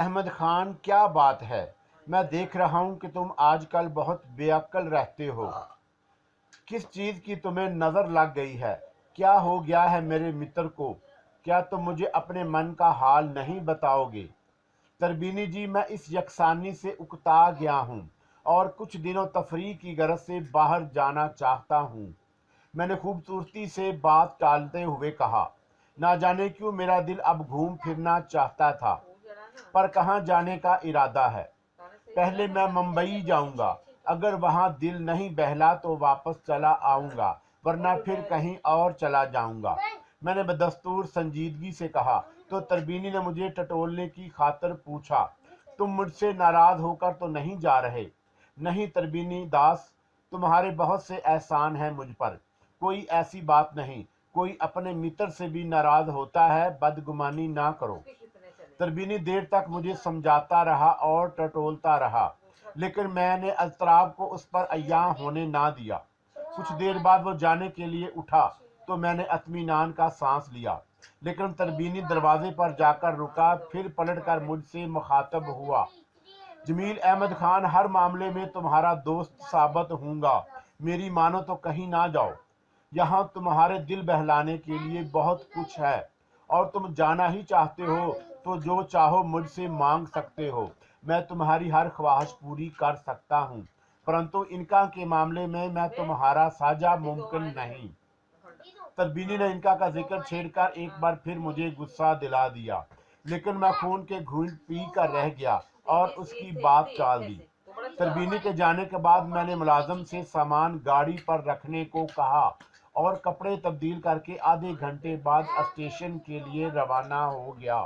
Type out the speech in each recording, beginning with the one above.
अहमद खान, क्या बात है? मैं देख रहा हूँ कि तुम आजकल बहुत बेअक्ल रहते हो। किस चीज़ की तुम्हें नज़र लग गई है? क्या हो गया है मेरे मित्र को? क्या तुम मुझे अपने मन का हाल नहीं बताओगे? तरबीनी जी, मैं इस यकसानी से उकता गया हूँ और कुछ दिनों तफरीह की गरज से बाहर जाना चाहता हूँ। मैंने खूबसूरती से बात टालते हुए कहा। ना जाने क्यों मेरा दिल अब घूम फिरना चाहता था, पर कहाँ जाने का इरादा है। पहले मैं मुंबई जाऊंगा, अगर वहाँ दिल नहीं बहला तो वापस चला आऊंगा, वरना फिर कहीं और चला जाऊंगा। मैंने बदस्तूर संजीदगी से कहा। तो तरबीनी ने मुझे टटोलने की खातिर पूछा, तुम मुझसे नाराज होकर तो नहीं जा रहे? नहीं तरबीनी दास, तुम्हारे बहुत से एहसान हैं मुझ पर। कोई ऐसी बात नहीं, कोई अपने मित्र से भी नाराज होता है, बदगुमानी ना करो। तरबीनी देर तक मुझे समझाता रहा और टटोलता रहा, लेकिन मैंने अज़तराब को उस पर अय्या होने ना दिया। कुछ देर बाद वो जाने के लिए उठा तो मैंने इत्मीनान का सांस लिया, लेकिन तरबीनी दरवाजे पर जाकर रुका, फिर पलटकर मुझसे मुखातब हुआ। जमील अहमद खान, हर मामले में तुम्हारा दोस्त साबित हूँगा, मेरी मानो तो कहीं ना जाओ। यहाँ तुम्हारे दिल बहलाने के लिए बहुत कुछ है, और तुम जाना ही चाहते हो तो जो चाहो मुझसे मांग सकते हो। मैं तुम्हारी हर ख्वाहिश पूरी कर सकता हूँ, परंतु इनका के मामले में मैं तुम्हारा साझा मुमकिन नहीं। तरबीनी ने इनका का जिक्र छेड़कर एक बार फिर मुझे गुस्सा दिला दिया, लेकिन मैं खून के घूंट पी कर रह गया और उसकी बात टाल दी। तरबीनी के जाने के बाद मैंने मुलाजम से सामान गाड़ी पर रखने को कहा और कपड़े तब्दील करके आधे घंटे बाद स्टेशन के लिए रवाना हो गया।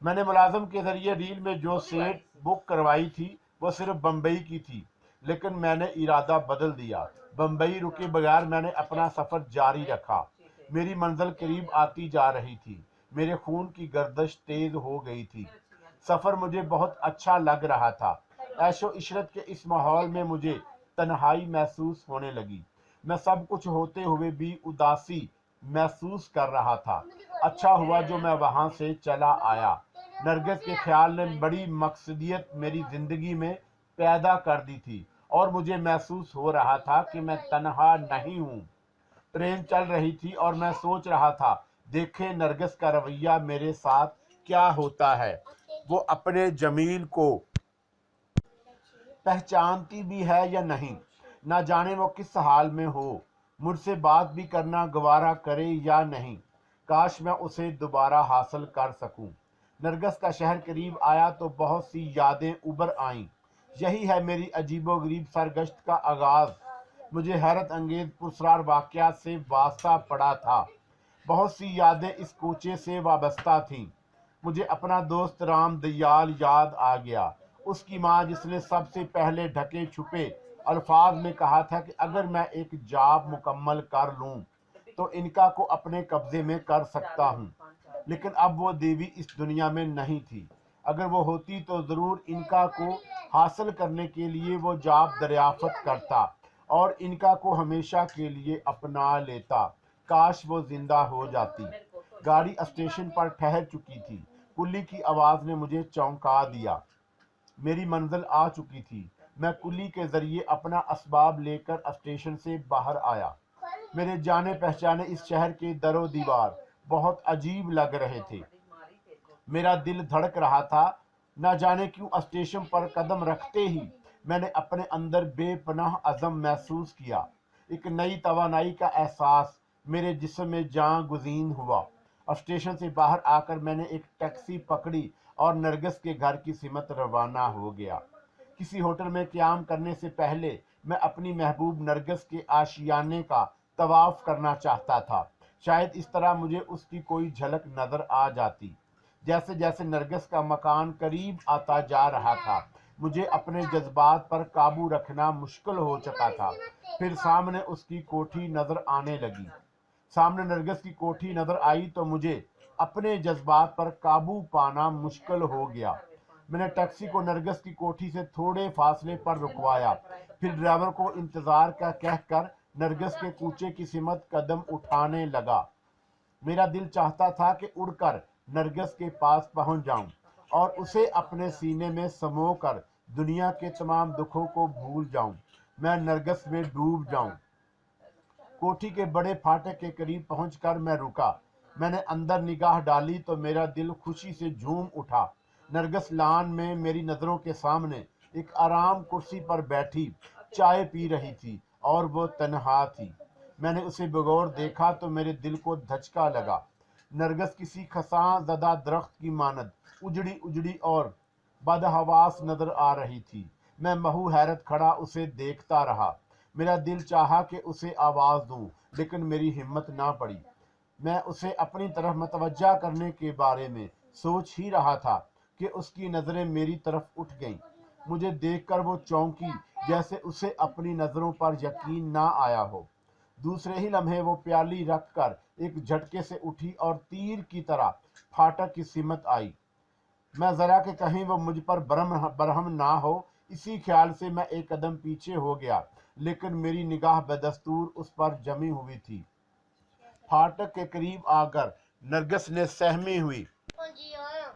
मैंने मुलाजम के जरिए रील में जो सीट बुक करवाई थी वो सिर्फ बम्बई की थी, लेकिन मैंने इरादा बदल दिया। बम्बई रुके बगैर मैंने अपना सफ़र जारी रखा। मेरी मंजिल करीब आती जा रही थी, मेरे खून की गर्दिश तेज हो गई थी। सफ़र मुझे बहुत अच्छा लग रहा था। ऐशो इशरत के इस माहौल में मुझे तन्हाई महसूस होने लगी। मैं सब कुछ होते हुए भी उदासी महसूस कर रहा था। अच्छा हुआ जो मैं वहां से चला आया। नरगिस के ख्याल ने बड़ी मकसदियत मेरी जिंदगी में पैदा कर दी थी, और मुझे महसूस हो रहा था कि मैं तन्हा नहीं हूँ। ट्रेन चल रही थी और मैं सोच रहा था, देखे नरगिस का रवैया मेरे साथ क्या होता है। वो अपने जमील को पहचानती भी है या नहीं, ना जाने वो किस हाल में हो, मुझसे बात भी करना गवारा करे या नहीं। काश मैं उसे दोबारा हासिल कर सकूं। नरगिस का शहर करीब आया तो बहुत सी यादें उभर आईं। यही है मेरी अजीबोगरीब सरगश्त का आगाज। मुझे हैरत अंगेज पुरस्कार वाक़यात से वास्ता पड़ा था। बहुत सी यादें इस कोचे से वाबस्ता थीं। मुझे अपना दोस्त राम दयाल याद आ गया, उसकी माँ जिसने सबसे पहले ढके छुपे अल्फाज में कहा था कि अगर मैं एक जॉब मुकम्मल कर लूँ तो इनका को अपने कब्जे में कर सकता हूँ। लेकिन अब वो देवी इस दुनिया में नहीं थी। अगर वो होती तो ज़रूर इनका को हासिल करने के लिए वो जॉब दरियाफ्त करता और इनका को हमेशा के लिए अपना लेता। काश वो जिंदा हो जाती। गाड़ी स्टेशन पर ठहर चुकी थी। कुल्ली की आवाज़ ने मुझे चौंका दिया। मेरी मंजिल आ चुकी थी। मैं कुल्ली के जरिए अपना असबाब लेकर स्टेशन से बाहर आया। मेरे जाने पहचाने इस शहर के दरो दीवार बहुत अजीब लग रहे थे। मेरा दिल धड़क रहा था। न जाने क्यों स्टेशन पर कदम रखते ही मैंने अपने अंदर बेपनाह अज़म महसूस किया। एक नई तवानाई का एहसास मेरे जिस्म में जान गुज़ीन हुआ। स्टेशन से बाहर आकर मैंने एक टैक्सी पकड़ी और नरगिस के घर की सिमत रवाना हो गया। किसी होटल में क़याम करने से पहले मैं अपनी महबूब नरगिस के आशियाने का तवाफ करना चाहता था। शायद इस तरह मुझे उसकी कोई झलक नजर आ जाती। जैसे जैसे नरगिस का मकान करीब आता जा रहा था, मुझे अपने जज्बात पर काबू रखना मुश्किल हो चुका था। फिर सामने उसकी कोठी नजर आने लगी। सामने नरगिस की कोठी नजर आई तो मुझे अपने जज्बात पर काबू पाना मुश्किल हो गया। मैंने टैक्सी को नरगिस की कोठी से थोड़े फासले पर रुकवाया, फिर ड्राइवर को इंतजार का कहकर नरगिस के कूचे की सिमत कदम उठाने लगा। मेरा दिल चाहता था कि उड़कर नरगिस के पास पहुंच जाऊं और उसे अपने सीने में समो कर दुनिया के तमाम दुखों को भूल जाऊं, मैं नरगिस में डूब जाऊं। कोठी के बड़े फाटक के करीब पहुंचकर मैं रुका। मैंने अंदर निगाह डाली तो मेरा दिल खुशी से झूम उठा। नरगिस लान में मेरी नज़रों के सामने एक आराम कुर्सी पर बैठी चाय पी रही थी और वो तन्हा थी। मैंने उसे बगौर देखा तो मेरे दिल को धचका लगा। नरगिस किसी खसां ज़दा दरख्त की मानद उजड़ी उजड़ी और बदहवास नजर आ रही थी। मैं महू हैरत खड़ा उसे देखता रहा। मेरा दिल चाहा कि उसे आवाज़ दूं, लेकिन मेरी हिम्मत ना पड़ी। मैं उसे अपनी तरफ मतवज्जा करने के बारे में सोच ही रहा था कि उसकी नज़रें मेरी तरफ उठ गईं। मुझे देखकर वो चौंकी, जैसे उसे अपनी नज़रों पर यकीन ना आया हो। दूसरे ही लम्हे वो प्याली रखकर एक झटके से उठी और तीर की तरह फाटक की सिमत आई। मैं ज़रा कि कहीं वो मुझ पर बरहम ना हो, इसी ख्याल से मैं एक कदम पीछे हो गया, लेकिन मेरी निगाह बदस्तूर उस पर जमी हुई थी। फाटक के करीब आकर नरगिस ने सहमी हुई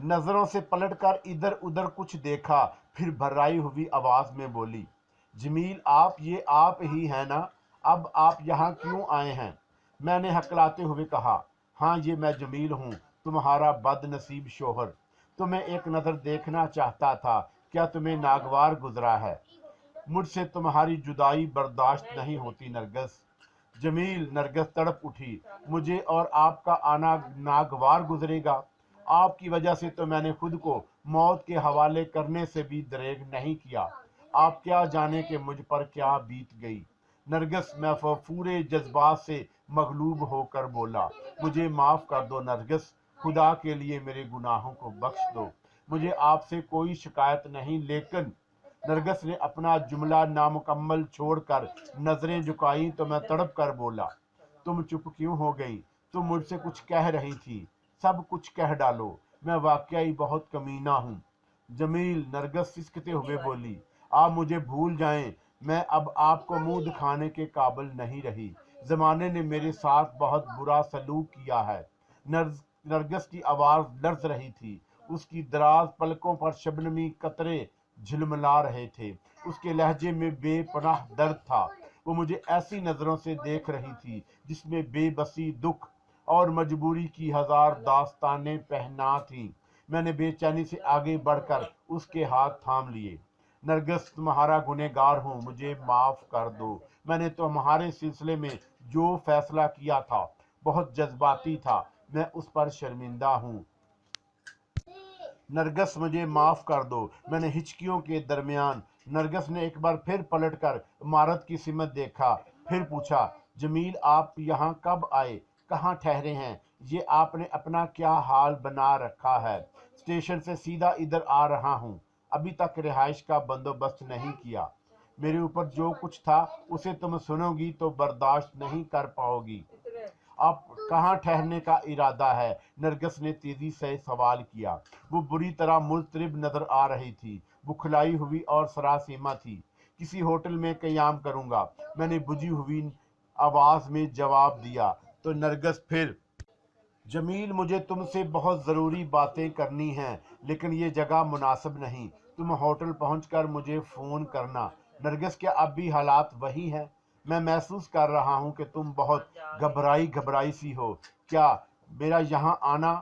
नजरों से पलटकर इधर उधर कुछ देखा, फिर भर्राई हुई आवाज में बोली, जमील, ये आप ही हैं ना? अब आप यहाँ क्यों आए हैं? मैंने हकलाते हुए कहा, हाँ, ये मैं जमील हूँ, तुम्हारा बदनसीब शोहर। तुम्हें एक नज़र देखना चाहता था। क्या तुम्हें नागवार गुजरा है? मुझसे तुम्हारी जुदाई बर्दाश्त नहीं होती नरगिस। जमील, नरगिस तड़प उठी, मुझे और आपका आना नागवार गुजरेगा? आपकी वजह से तो मैंने खुद को मौत के हवाले करने से भी दरेग नहीं किया। आप क्या जाने कि मुझ पर क्या बीत गई। नरगिस, मैं पूरे जज्बात से मगलूब होकर बोला, मुझे माफ़ कर दो नरगिस, खुदा के लिए मेरे गुनाहों को बख्श दो। मुझे आपसे कोई शिकायत नहीं। लेकिन नरगिस ने अपना जुमला नामुकम्मल छोड़कर नजरें झुकाई तो मैं तड़प कर बोला, तुम चुप क्यों हो गई? तुम मुझसे कुछ कह रही थी, सब कुछ कह डालो। मैं वाकई बहुत कमीना हूँ। जमील, नरगिस सिसकते हुए बोली, आप मुझे भूल जाएं, मैं अब आपको मुंह दिखाने के काबिल नहीं रही। जमाने ने मेरे साथ बहुत बुरा सलूक किया है। नरगिस की आवाज़ लर्ज रही थी। उसकी दराज पलकों पर शबनमी कतरे झिलमिला रहे थे। उसके लहजे में बेपनाह दर्द था। वो मुझे ऐसी नज़रों से देख रही थी जिसमें बेबसी, दुख और मजबूरी की हजार दास्तानें पहना थीं। मैंने बेचैनी से आगे बढ़कर उसके हाथ थाम लिए। नरगिस, तुम्हारा गुनहगार हूँ, मुझे माफ़ कर दो। मैंने तुम्हारे सिलसिले में जो फैसला किया था बहुत जज्बाती था। मैं उस पर शर्मिंदा हूँ। नरगिस, मुझे माफ़ कर दो। मैंने हिचकियों के दरमियान नरगिस ने एक बार फिर पलटकर इमारत की सिमत देखा, फिर पूछा, जमील, आप यहाँ कब आए? कहाँ ठहरे हैं? ये आपने अपना क्या हाल बना रखा है? स्टेशन से सीधा इधर आ रहा हूँ। अभी तक रिहाइश का बंदोबस्त नहीं किया। मेरे ऊपर जो कुछ था उसे तुम सुनोगी तो बर्दाश्त नहीं कर पाओगी। आप कहाँ ठहरने का इरादा है? नरगिस ने तेजी से सवाल किया। वो बुरी तरह मुज़तरिब नजर आ रही थी, बुखलाई हुई और सरासीमा थी। किसी होटल में क़याम करूंगा, मैंने बुझी हुई आवाज में जवाब दिया। तो नरगिस फिर, जमील, मुझे तुमसे बहुत ज़रूरी बातें करनी हैं, लेकिन ये जगह मुनासिब नहीं। तुम होटल पहुंचकर मुझे फ़ोन करना। नरगिस, क्या अब भी हालात वही हैं? मैं महसूस कर रहा हूँ कि तुम बहुत घबराई सी हो। क्या मेरा यहाँ आना?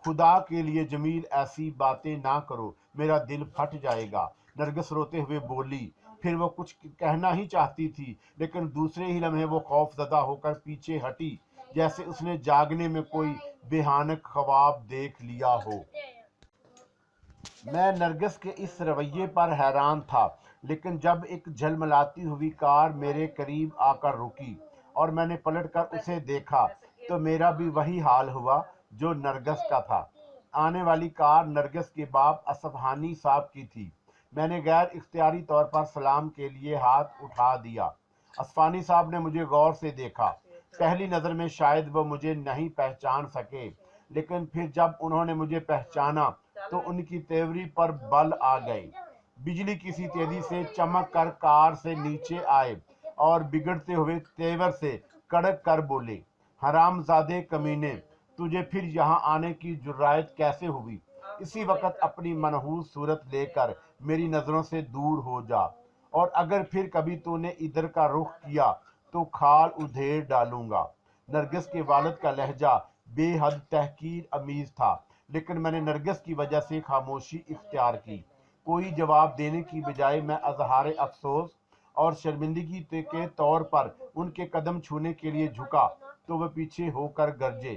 खुदा के लिए जमील, ऐसी बातें ना करो, मेरा दिल फट जाएगा। नरगिस रोते हुए बोली। फिर वो कुछ कहना ही चाहती थी, लेकिन दूसरे ही लम्हे वो खौफजदा होकर पीछे हटी, जैसे उसने जागने में कोई बेहानक ख्वाब देख लिया हो। मैं नरगिस के इस रवैये पर हैरान था, लेकिन जब एक झलमलाती हुई कार मेरे करीब आकर रुकी और मैंने पलटकर उसे देखा, तो मेरा भी वही हाल हुआ जो नरगिस का था। आने वाली कार नरगिस के बाप असफहानी साहब की थी। मैंने गैर इख्तियारी तौर पर सलाम के लिए हाथ उठा दिया। असफानी साहब ने मुझे गौर से देखा। पहली नज़र में शायद वो मुझे नहीं पहचान सके, लेकिन फिर जब उन्होंने मुझे पहचाना तो उनकी तेवरी पर बल आ गई। बिजली किसी तेजी से चमक कर कार से नीचे आए और बिगड़ते हुए तेवर से कड़क कर बोले, हरामजादे कमीने, तुझे फिर यहाँ आने की जुर्रात कैसे हुई? इसी वक्त अपनी मनहूस सूरत लेकर मेरी नज़रों से दूर हो जा, और अगर फिर कभी तूने इधर का रुख किया तो खाल उधेड़ डालूंगा। नरगिस के वालिद का लहजा बेहद तहकीर अमीज था, लेकिन मैंने नरगिस की वजह से खामोशी इख्तियार की। कोई जवाब देने की बजाय मैं अजहार अफसोस और शर्मिंदगी के तौर पर उनके कदम छूने के लिए झुका तो वह पीछे होकर गरजे,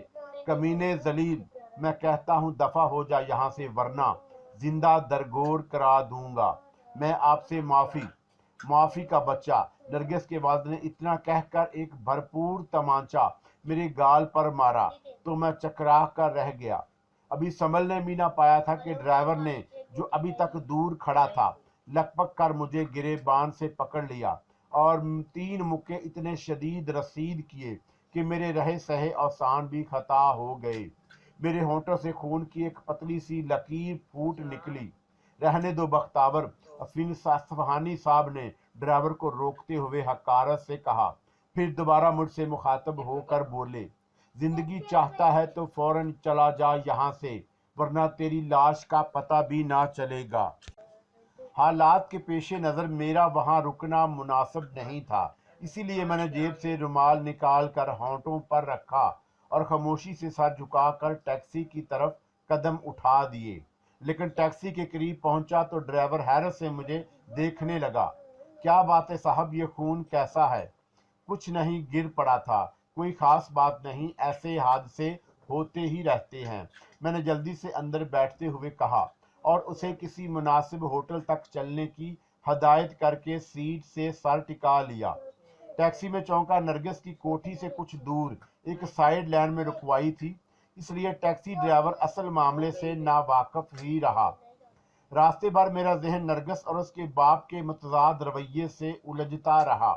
कमीने जलील, मैं कहता हूँ दफा हो जा यहाँ से, वरना जिंदा दरगोर करा दूंगा। मैं आपसे माफी का बच्चा। नरगिस के वालिद ने इतना कहकर एक भरपूर तमाचा मेरे गाल पर मारा तो मैं चकरा कर रह गया। अभी संभलने भी ना पाया था कि ड्राइवर ने, जो अभी तक दूर खड़ा था, लपक कर मुझे गिरेबान से पकड़ लिया और 3 मुक्के इतने शदीद रसीद किए कि मेरे रहे सहे औसान भी खता हो गए। मेरे होंठों से खून की एक पतली सी लकीर फूट निकली। रहने दो बख्तावर, अफीन सफहानी साहब ने ड्राइवर को रोकते हुए हकारत से कहा। फिर दोबारा मुझसे मुखातब होकर बोले, जिंदगी चाहता है तो फौरन चला जा यहाँ से, वरना तेरी लाश का पता भी ना चलेगा। हालात के पेश नज़र मेरा वहाँ रुकना मुनासिब नहीं था, इसीलिए मैंने जेब से रुमाल निकाल कर होंठों पर रखा और खामोशी से सर झुकाकर टैक्सी की तरफ कदम उठा दिए। लेकिन टैक्सी के करीब पहुंचा तो ड्राइवर हैरत से मुझे देखने लगा। क्या बात है साहब, ये खून कैसा है? कुछ नहीं, गिर पड़ा था, कोई खास बात नहीं, ऐसे हादसे होते ही रहते हैं, मैंने जल्दी से अंदर बैठते हुए कहा और उसे किसी मुनासिब होटल तक चलने की हदायत करके सीट से सर टिका लिया। टैक्सी में चौंका नरगिस की कोठी से कुछ दूर एक साइड लाइन में रुकवाई थी, इसलिए टैक्सी ड्राइवर असल मामले से नावाकिफ ही रहा। रास्ते भर मेरा जहन नरगिस और उसके बाप के मुतजाद रवैये से उलझता रहा।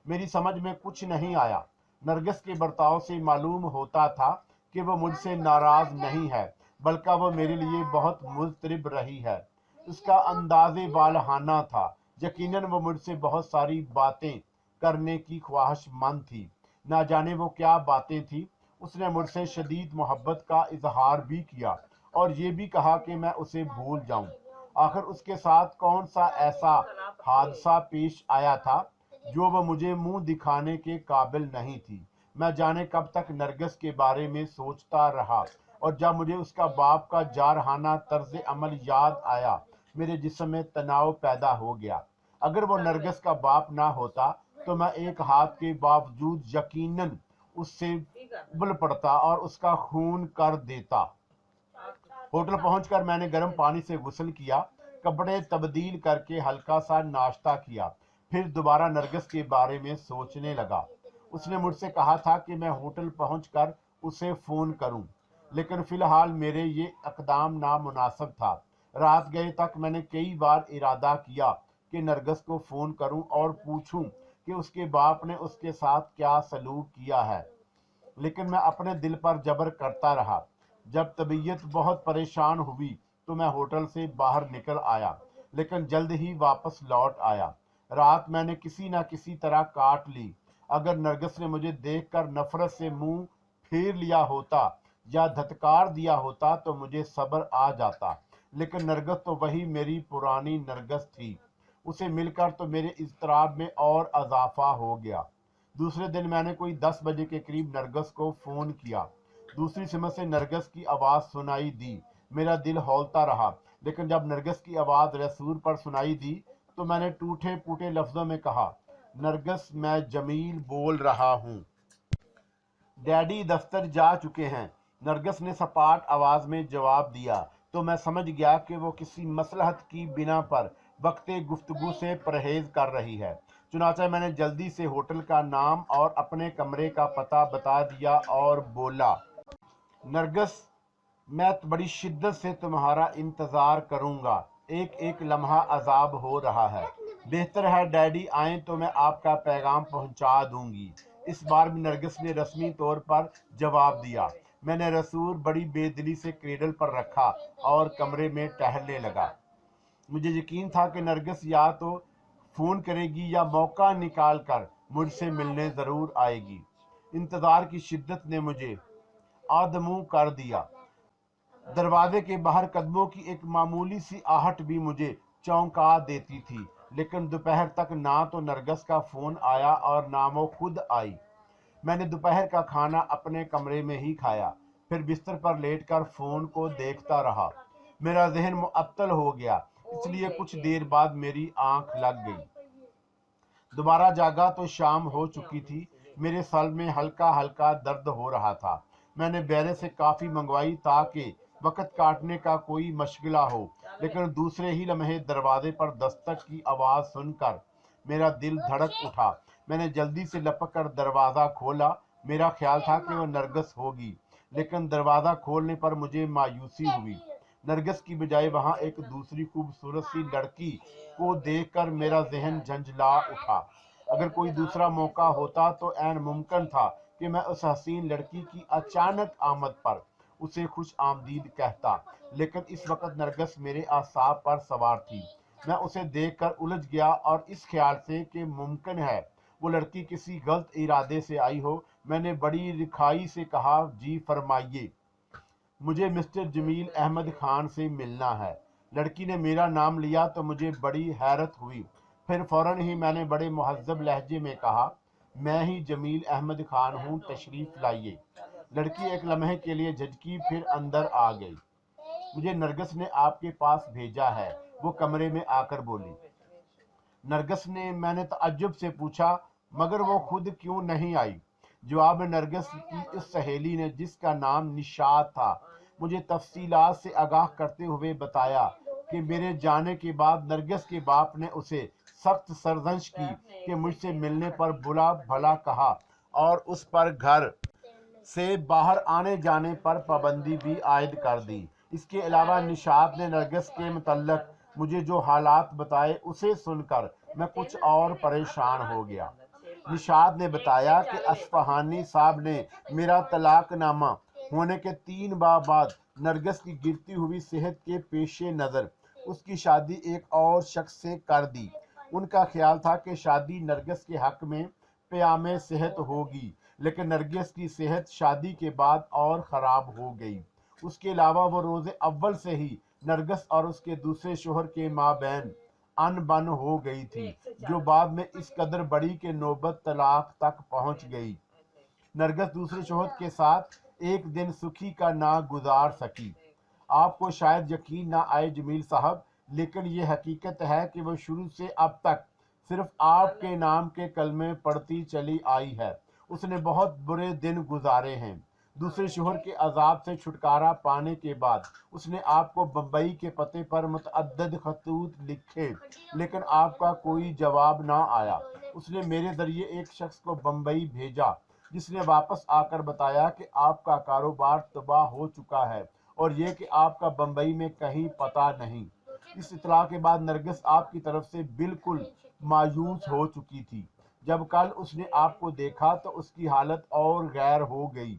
मेरी समझ में कुछ नहीं आया। नरगिस के बर्ताव से मालूम होता था कि वह मुझसे नाराज नहीं है, बल्कि वह मेरे लिए बहुत मुज़तरिब रही है। उसका अंदाज़े बालहाना था, यकीनन वो मुझसे बहुत सारी बातें करने की ख्वाहिशमंद थी। ना जाने वो क्या बातें थी। उसने मुझसे शदीद मोहब्बत का इजहार भी किया और ये भी कहा कि मैं उसे भूल जाऊं। आखिर उसके साथ कौन सा ऐसा हादसा पेश आया था जो वह मुझे मुंह दिखाने के काबिल नहीं थी। मैं जाने कब तक नरगिस के बारे में सोचता रहा, और जब मुझे उसका बाप का जारहाना तर्ज अमल याद आया, मेरे जिस्म में तनाव पैदा हो गया। अगर वो नरगिस का बाप ना होता तो मैं एक हाथ के बावजूद यकीनन उससे उबल पड़ता और उसका खून कर देता। होटल पहुंचकर मैंने गर्म पानी से गुस्ल किया, कपड़े तब्दील करके हल्का सा नाश्ता किया, फिर दोबारा नरगिस के बारे में सोचने लगा। उसने मुझसे कहा था कि मैं होटल पहुंचकर उसे फ़ोन करूं, लेकिन फ़िलहाल मेरे ये इक़दाम नामुनासिब था। रात गए तक मैंने कई बार इरादा किया कि नरगिस को फ़ोन करूं और पूछूं कि उसके बाप ने उसके साथ क्या सलूक किया है, लेकिन मैं अपने दिल पर जबर करता रहा। जब तबीयत बहुत परेशान हुई तो मैं होटल से बाहर निकल आया, लेकिन जल्द ही वापस लौट आया। रात मैंने किसी न किसी तरह काट ली। अगर नरगिस ने मुझे देखकर नफरत से मुंह फेर लिया होता या धत्कार दिया होता तो मुझे सब्र आ जाता, लेकिन नरगिस तो वही मेरी पुरानी नरगिस थी। उसे मिलकर तो मेरे इज़्तिराब में और अजाफा हो गया। दूसरे दिन मैंने कोई 10 बजे के करीब नरगिस को फ़ोन किया। दूसरी सिम से नरगिस की आवाज़ सुनाई दी। मेरा दिल हौलता रहा, लेकिन जब नरगिस की आवाज़ रसूल पर सुनाई दी तो मैंने टूटे फूटे लफ्ज़ों में कहा, नरगिस, मैं जमील बोल रहा हूँ। डैडी दफ्तर जा चुके हैं, नरगिस ने सपाट आवाज़ में जवाब दिया। तो मैं समझ गया कि वो किसी मसलहत की बिना पर वक्ते गुफ्तगू से परहेज कर रही है। चुनाचा मैंने जल्दी से होटल का नाम और अपने कमरे का पता बता दिया और बोला, नरगिस, मैं बड़ी शिद्दत से तुम्हारा इंतज़ार करूँगा। एक एक लम्हा अजाब हो रहा है। बेहतर है डैडी आएँ तो मैं आपका पैगाम पहुँचा दूँगी। इस बार भी नरगिस ने रस्मी तौर पर जवाब दिया। मैंने रसूल बड़ी बेदिली से क्रेडल पर रखा और कमरे में टहलने लगा। मुझे यकीन था कि नरगिस या तो फ़ोन करेगी या मौका निकाल कर मुझसे मिलने ज़रूर आएगी। इंतज़ार की शिद्दत ने मुझे आदमू कर दिया। दरवाजे के बाहर कदमों की एक मामूली सी आहट भी मुझे चौंका देती थी। लेकिन दोपहर तक ना तो नरगस का फोन आया और ना वो खुद आई। मैंने दोपहर का खाना अपने कमरे में ही खाया, फिर बिस्तर पर लेटकर फोन को देखता रहा। मेरा जहन मुअत्तल हो गया, इसलिए कुछ देर बाद मेरी आंख लग गई। दोबारा जागा तो शाम हो चुकी थी। मेरे सर में हल्का हल्का दर्द हो रहा था। मैंने बैरे से काफ़ी मंगवाई ताकि वक़्त काटने का कोई मशगला हो, लेकिन दूसरे ही लम्हे दरवाजे पर दस्तक की आवाज़ सुनकर मेरा दिल धड़क उठा। मैंने जल्दी से लपक कर दरवाज़ा खोला। मेरा ख्याल था कि वह नरगस होगी, लेकिन दरवाज़ा खोलने पर मुझे मायूसी हुई। नरगस की बजाय वहाँ एक दूसरी खूबसूरत सी लड़की को देखकर मेरा जहन झंझला उठा। अगर कोई दूसरा मौका होता तो ऐन मुमकिन था कि मैं उस हसीन लड़की की अचानक आमद पर उसे खुश आमदीद कहता, लेकिन इस वक्त नरगस मेरे आसाब पर सवार थी। मैं उसे देखकर उलझ गया और इस ख्याल से कि मुमकिन है वो लड़की किसी गलत इरादे से आई हो, मैंने बड़ी रिखाई से कहा, जी फरमाइए, मुझे मिस्टर जमील अहमद खान से मिलना है। लड़की ने मेरा नाम लिया तो मुझे बड़ी हैरत हुई। फिर फौरन ही मैंने बड़े मुहज्जब लहजे में कहा, मैं ही जमील अहमद खान हूँ, तशरीफ लाइए। लड़की एक लम्हे के लिए झटकी, फिर अंदर आ गई। मुझे नरगस ने आपके पास भेजा है, वो कमरे में आकर बोली। नरगस ने, मैंने तअज्जुब से पूछा, मगर वो खुद क्यों नहीं आई? जवाब में नरगस की उस सहेली ने, जिसका नाम निशात था, मुझे तफसीलात से आगाह करते हुए बताया कि मेरे जाने के बाद नरगस के बाप ने उसे सख्त सरजंश की कि मुझसे मिलने पर बुरा भला कहा और उस पर घर से बाहर आने जाने पर पाबंदी भी आयद कर दी। इसके अलावा निशात ने नरगस के मुतल्लक मुझे जो हालात बताए उसे सुनकर मैं कुछ और परेशान हो गया। निशात ने बताया कि अस्फहानी साहब ने मेरा तलाकनामा होने के 3 माह बाद नरगस की गिरती हुई सेहत के पेश नज़र उसकी शादी एक और शख्स से कर दी। उनका ख्याल था कि शादी नरगस के हक में क़याम सेहत होगी, लेकिन नरगिस की सेहत शादी के बाद और ख़राब हो गई। उसके अलावा वो रोज़े अव्वल से ही नरगिस और उसके दूसरे शोहर के माबैन अनबन हो गई थी, जो बाद में इस कदर बड़ी कि नौबत तलाक तक पहुंच गई। नरगिस दूसरे शोहर के साथ एक दिन सुखी का ना गुजार सकी। आपको शायद यकीन ना आए जमील साहब, लेकिन ये हकीकत है कि वो शुरू से अब तक सिर्फ आपके नाम के कलमे पढ़ती चली आई है। उसने बहुत बुरे दिन गुजारे हैं। दूसरे शोहर के अजाब से छुटकारा पाने के बाद उसने आपको बम्बई के पते पर मुतअद्दिद खतूत लिखे, लेकिन आपका कोई जवाब ना आया। उसने मेरे जरिए एक शख्स को बम्बई भेजा, जिसने वापस आकर बताया कि आपका कारोबार तबाह हो चुका है और ये कि आपका बम्बई में कहीं पता नहीं। इस इतला के बाद नरगिस आपकी तरफ से बिल्कुल मायूस हो चुकी थी। जब कल उसने आपको देखा तो उसकी हालत और गैर हो गई।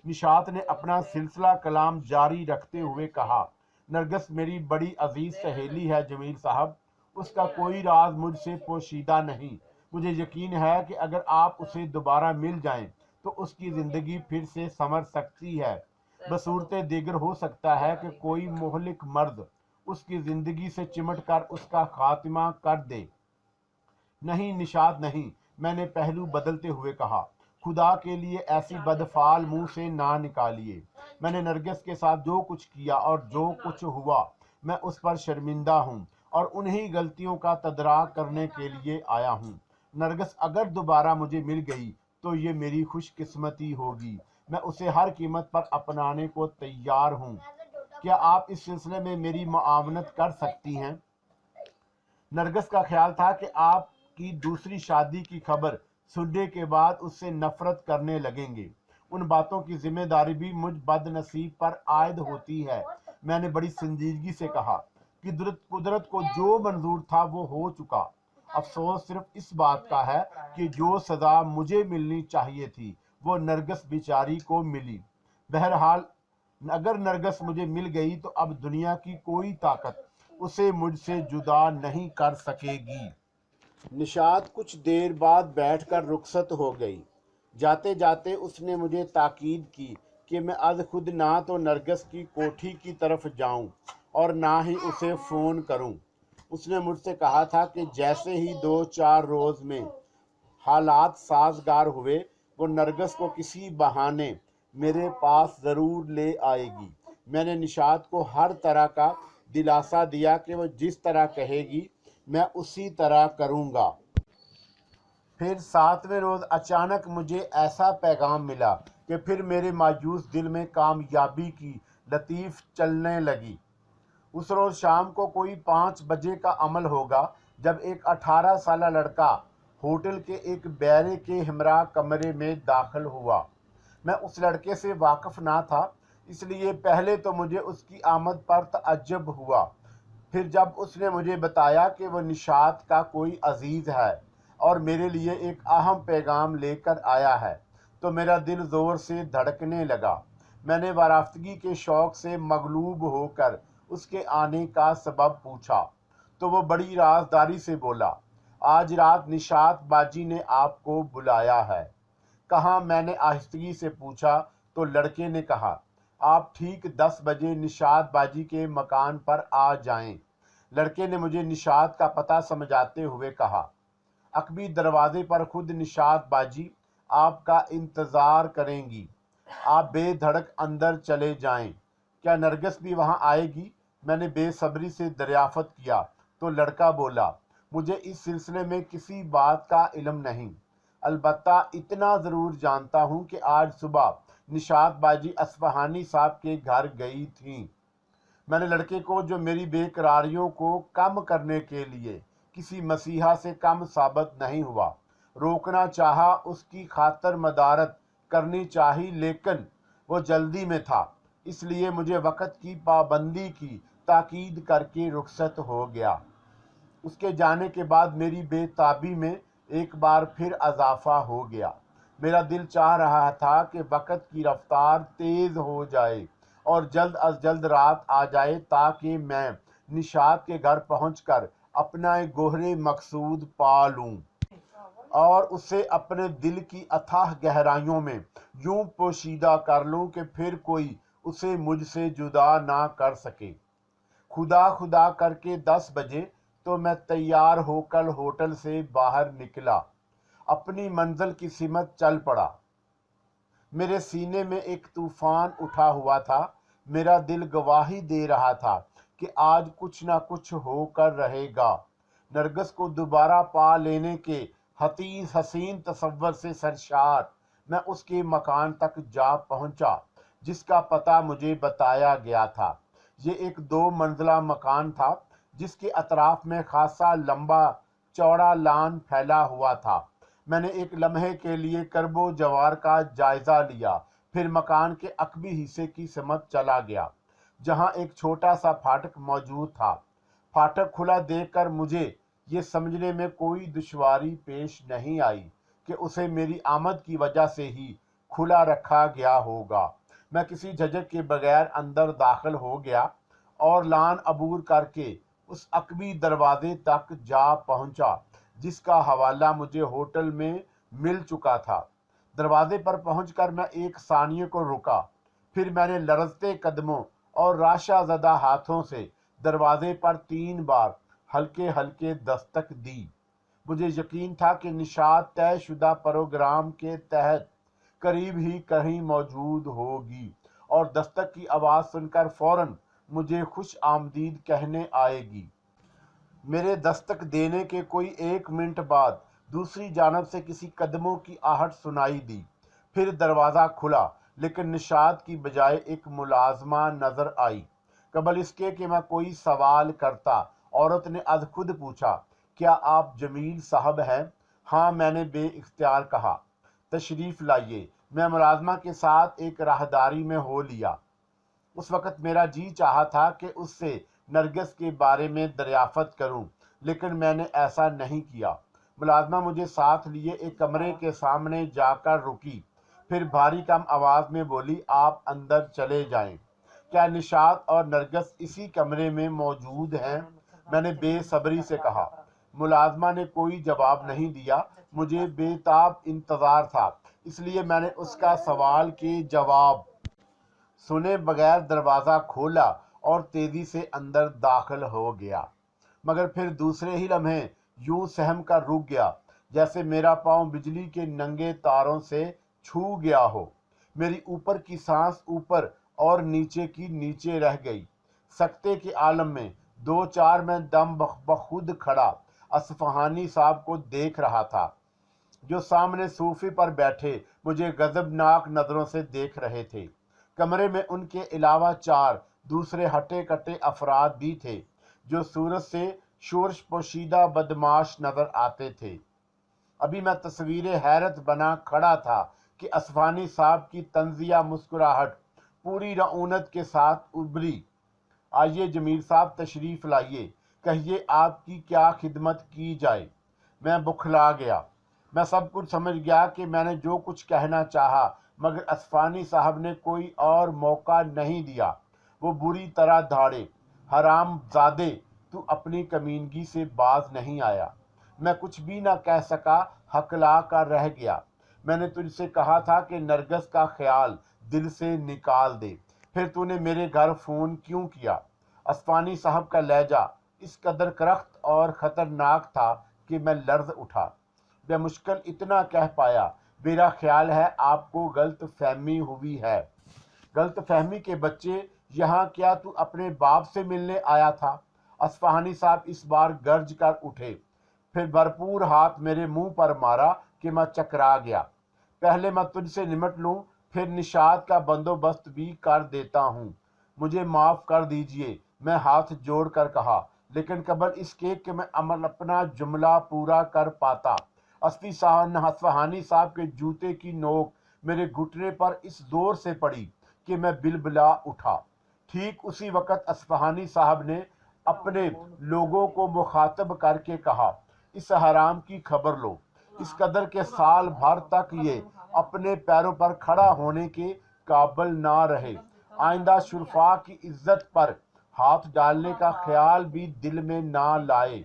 निशात ने अपना सिलसिला कलाम जारी रखते हुए कहा, नरगिस मेरी बड़ी अजीज सहेली है जमील साहब, उसका कोई राज मुझसे पोशीदा नहीं। मुझे यकीन है कि अगर आप उसे दोबारा मिल जाएं तो उसकी ज़िंदगी फिर से संवर सकती है। बसूरत दिगर हो सकता है कि कोई मोहलिक मर्द उसकी ज़िंदगी से चिमट कर उसका खात्मा कर दे। नहीं निशात नहीं, मैंने पहलू बदलते हुए कहा, खुदा के लिए ऐसी बदफाल मुंह से ना निकालिए। मैंने नरगिस के साथ जो कुछ किया और जो कुछ हुआ, मैं उस पर शर्मिंदा हूँ और उन्हीं गलतियों का तदराक करने के लिए आया हूँ। नरगिस अगर दोबारा मुझे मिल गई तो ये मेरी खुशकिस्मती होगी। मैं उसे हर कीमत पर अपनाने को तैयार हूँ। क्या आप इस सिलसिले में मेरी मुआवनत कर सकती हैं? नरगिस का ख्याल था कि आपकी दूसरी शादी की खबर सुनने के बाद उससे नफरत करने लगेंगे। उन बातों की जिम्मेदारी भी मुझ बदनसीब पर आयद होती है। मैंने बड़ी संजीदगी से कहा कि कुदरत को जो मंजूर था वो हो चुका। अफसोस सिर्फ इस बात का है कि जो सजा मुझे मिलनी चाहिए थी वो नरगिस बेचारी को मिली। बहरहाल अगर नरगिस मुझे मिल गई तो अब दुनिया की कोई ताकत उसे मुझसे जुदा नहीं कर सकेगी। निशात कुछ देर बाद बैठकर रुखसत हो गई। जाते जाते उसने मुझे ताकीद की کہ میں از خود نہ تو نرگس کی کوٹھی کی طرف جاؤں اور نہ ہی اسے فون کروں۔ اس نے مجھ سے کہا تھا کہ جیسے ہی 2-4 روز میں حالات سازگار ہوئے وہ نرگس کو کسی بہانے میرے پاس ضرور لے آئے گی۔ میں نے نشاط کو ہر طرح کا دلاسا دیا کہ وہ جس طرح کہے گی میں اسی طرح کروں گا۔ پھر 7ویں روز اچانک مجھے ایسا پیغام ملا کہ پھر میرے مایوس دل میں کامیابی کی لطیف چلنے لگی۔ اس روز شام کو کوئی 5 بجے کا عمل ہوگا جب ایک 18 سالہ لڑکا ہوٹل کے ایک بیرے کے ہمراہ کمرے میں داخل ہوا۔ میں اس لڑکے سے واقف نہ تھا، اس لیے پہلے تو مجھے اس کی آمد پر تعجب ہوا۔ پھر جب اس نے مجھے بتایا کہ وہ نشاط کا کوئی عزیز ہے اور میرے لیے ایک اہم پیغام لے کر آیا ہے تو میرا دل زور سے دھڑکنے لگا۔ میں نے وارفتگی کے شوق سے مغلوب ہو کر اس کے آنے کا سبب پوچھا تو وہ بڑی رازداری سے بولا، آج رات نشاط باجی نے آپ کو بلایا ہے۔ کہاں؟ میں نے آہستگی سے پوچھا تو لڑکے نے کہا، آپ ٹھیک 10 بجے نشاط باجی کے مکان پر آ جائیں۔ لڑکے نے مجھے نشاط کا پتہ سمجھاتے ہوئے کہا، عقبی دروازے پر خود نشاط باجی آپ کا انتظار کریں گی، آپ بے دھڑک اندر چلے جائیں۔ کیا نرگس بھی وہاں آئے گی؟ میں نے بے صبری سے دریافت کیا تو لڑکا بولا، مجھے اس سلسلے میں کسی بات کا علم نہیں، البتہ اتنا ضرور جانتا ہوں کہ آج صبح نشاط باجی اصفہانی صاحب کے گھر گئی تھیں۔ میں نے لڑکے کو، جو میری بے قراریوں کو کم کرنے کے لیے کسی مسیحا سے کم ثابت نہیں ہوا، روکنا چاہا، اس کی خاطر مدارت کرنی چاہی، لیکن وہ جلدی میں تھا، اس لیے مجھے وقت کی پابندی کی تاکید کر کے رخصت ہو گیا۔ اس کے جانے کے بعد میری بے تابی میں ایک بار پھر اضافہ ہو گیا۔ میرا دل چاہ رہا تھا کہ وقت کی رفتار تیز ہو جائے اور جلد از جلد رات آ جائے تاکہ میں نشاط کے گھر پہنچ کر اپنا گوہر مقصود پا لوں اور اسے اپنے دل کی اتھاہ گہرائیوں میں یوں پوشیدہ کر لوں کہ پھر کوئی اسے مجھ سے جدا نہ کر سکے۔ خدا خدا کر کے 10 بجے تو میں تیار ہو کر ہوٹل سے باہر نکلا، اپنی منزل کی سمت چل پڑا۔ میرے سینے میں ایک طوفان اٹھا ہوا تھا، میرا دل گواہی دے رہا تھا کہ آج کچھ نہ کچھ ہو کر رہے گا۔ نرگس کو دوبارہ پا لینے کے حسین تصور سے سرشار میں اس کے مکان تک جا پہنچا جس کا پتہ مجھے بتایا گیا تھا۔ یہ ایک 2 منزلہ مکان تھا جس کے اطراف میں خاصا لمبا چوڑا لان پھیلا ہوا تھا۔ میں نے ایک لمحے کے لیے کرب و جوار کا جائزہ لیا، پھر مکان کے عقبی حصے کی سمت چلا گیا جہاں ایک چھوٹا سا پھاٹک موجود تھا۔ پھاٹک کھلا دیکھ کر مجھے یہ سمجھنے میں کوئی دشواری پیش نہیں آئی کہ اسے میری آمد کی وجہ سے ہی کھلا رکھا گیا ہوگا۔ میں کسی جھجک کے بغیر اندر داخل ہو گیا اور لان عبور کر کے اس عقبی دروازے تک جا پہنچا جس کا حوالہ مجھے ہوٹل میں مل چکا تھا۔ دروازے پر پہنچ کر میں ایک ثانیے کو رکا، پھر میں نے لرزتے قدموں اور راشا زدہ ہاتھوں سے دروازے پر 3 بار ہلکے ہلکے دستک دی۔ مجھے یقین تھا کہ نشاط طے شدہ پروگرام کے تحت قریب ہی کہیں موجود ہوگی اور دستک کی آواز سن کر فوراً مجھے خوش آمدید کہنے آئے گی۔ میرے دستک دینے کے کوئی 1 منٹ بعد دوسری جانب سے کسی قدموں کی آہٹ سنائی دی، پھر دروازہ کھلا، لیکن نشاط کی بجائے ایک ملازمہ نظر آئی۔ قبل اس کے کہ میں کوئی سوال کرتا، عورت نے از خود پوچھا، کیا آپ جمیل صاحب ہیں؟ ہاں، میں نے بے اختیار کہا۔ تشریف لائیے۔ میں ملازمہ کے ساتھ ایک راہداری میں ہو لیا۔ اس وقت میرا جی چاہا تھا کہ اس سے نرگس کے بارے میں دریافت کروں، لیکن میں نے ایسا نہیں کیا۔ ملازمہ مجھے ساتھ لیے ایک کمرے کے سامنے جا کر رکی، پھر بھاری کم آواز میں بولی، آپ اندر چلے جائیں۔ کیا نشاط اور نرگس اسی کمرے میں موجود ہیں؟ میں نے بے صبری سے کہا۔ ملازمہ نے کوئی جواب نہیں دیا۔ مجھے بے تاب انتظار تھا، اس لیے میں نے اس کا سوال کے جواب सुने बगैर दरवाज़ा खोला और तेज़ी से अंदर दाखिल हो गया, मगर फिर दूसरे ही लम्हे यूं सहम कर रुक गया जैसे मेरा पाँव बिजली के नंगे तारों से छू गया हो। मेरी ऊपर की सांस ऊपर और नीचे की नीचे रह गई। सकते के आलम में दो चार मैं दम बखुद खड़ा असफ़हानी साहब को देख रहा था, जो सामने सूफी पर बैठे मुझे गजबनाक नज़रों से देख रहे थे। कमरे में उनके अलावा चार दूसरे हटे कटे अफराद भी थे, जो सूरत से शोरश पोशीदा बदमाश नज़र आते थे। अभी मैं तस्वीर हैरत बना खड़ा था कि असफ़ानी साहब की तंजिया मुस्कुराहट पूरी रऊनत के साथ उभरी। आइए जमील साहब, तशरीफ़ लाइए, कहिए आपकी क्या खिदमत की जाए। मैं बुखला गया। मैं सब कुछ समझ गया कि मैंने जो कुछ कहना चाहा, मगर असफ़ानी साहब ने कोई और मौका नहीं दिया। वो बुरी तरह धाड़े, हराम ज़ादे, तू अपनी कमीनगी से बाज नहीं आया। मैं कुछ भी ना कह सका, हकला कर रह गया। मैंने तुझसे कहा था कि नरगस का ख्याल दिल से निकाल दे, फिर तूने मेरे घर फ़ोन क्यों किया? असफ़ानी साहब का लहजा इस कदर करख्त और ख़तरनाक था कि मैं लर्ज़ उठा। बेमुश्किल इतना कह पाया, मेरा ख्याल है आपको गलत फहमी हुई है। गलत फहमी के बच्चे, यहाँ क्या तू अपने बाप से मिलने आया था? असफ़हानी साहब इस बार गर्ज कर उठे, फिर भरपूर हाथ मेरे मुंह पर मारा कि मैं चकरा गया। पहले मैं तुझसे निमट लूं, फिर निशात का बंदोबस्त भी कर देता हूँ। मुझे माफ़ कर दीजिए, मैं हाथ जोड़ कर कहा, लेकिन कबल इसके कि मैं अपना जुमला पूरा कर पाता, असफ़हानी साहब के जूते की नोक मेरे घुटने पर इस जोर से पड़ी कि मैं बिलबिला उठा। ठीक उसी वक़्त असफ़हानी साहब ने अपने लोगों को मुखातब करके कहा, इस हराम की खबर लो। इस कदर के साल भर तक ये अपने पैरों पर खड़ा होने के काबिल ना रहे। आइंदा शुरफा की इज्जत पर हाथ डालने का ख्याल भी दिल में ना लाए।